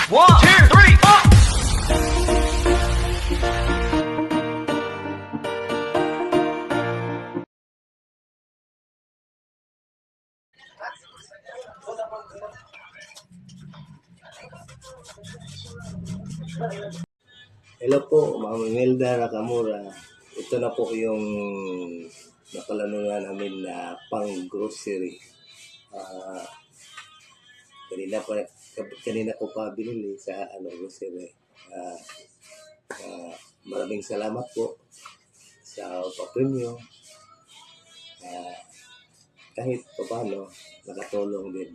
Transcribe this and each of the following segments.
One, two, three, four. Hello po, Ma'am Imelda Nakamura. Ito na po yung napalanunan namin na pang-grocery. Ah, kanina ko pa binili sa grocery. Maraming salamat po sa papremyo. Kahit pa paano, nakatulong din.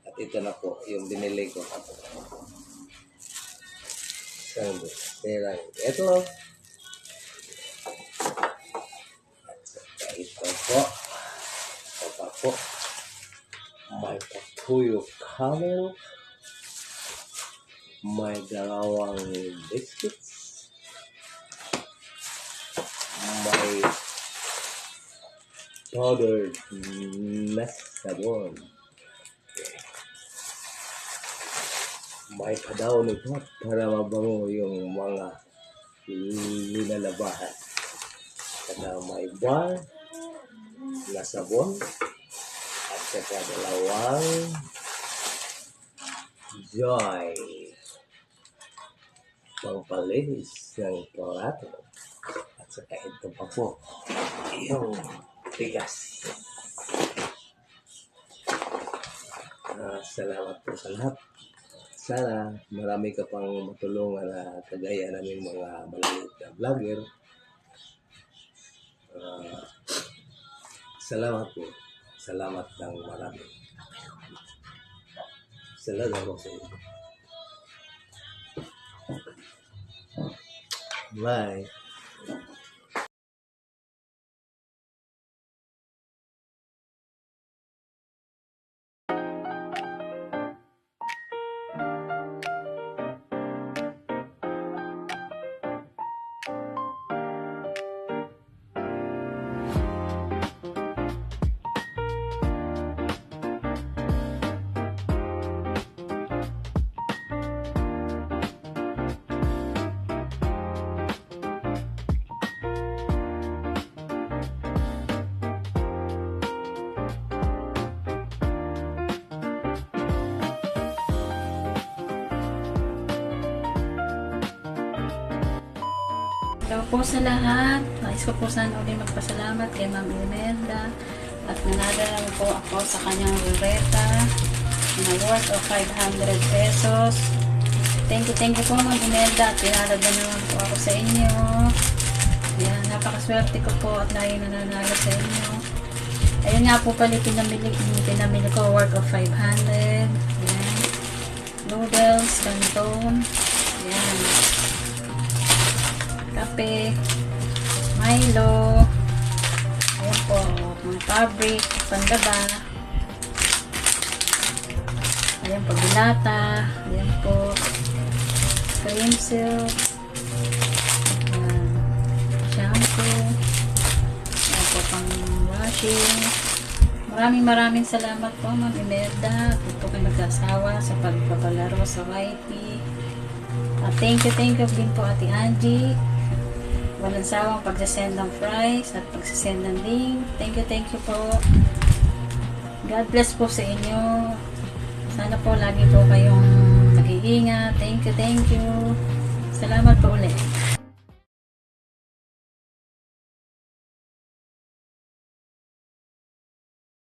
At ito na po yung binili ko. Ito po, may patuyo camel, may dalawang biscuits, may powdered na sabon, may padaw nito para mabango yung mga linalabahan. Saka may bar na sabon at saka dalawang joy pangpalinis ng plato. At saka ito pa po yung tigas. Salamat po sa lahat. Sana marami ka pang matulungan na kagaya namin mga maliliit na vlogger. Salamat po. Salamat ng marami. Salamat po sa inyo. Bye. Hello po sa lahat. Nais ko po sana ulit magpasalamat kay Ma'am Imelda at nanadala po ako sa kanyang ruleta na worth of 500 pesos. Thank you po Ma'am Imelda at pinalad na naman po ako sa inyo. Ayan, napakaswerte ko po at lagi nananalo sa inyo. Ayun nga po pala pinamili ko worth of 500. Ayan. Noodles, canton. Ayan. Kape, Milo, ayan po, mga fabric, pandaba, ayan po, binata, ayan po, cream silk, ayan, shampoo, ayan po, pang washing. Maraming salamat po, Ma'am Imelda. At po kayo magkasawa sa pagpapalaro sa YT. At thank you din po Ate Angie. Walang sawang pagsasend ng price at pagsasend ng link. Thank you po. God bless po sa inyo. Sana po lagi po kayong nag-iingat. Thank you. Salamat po ulit.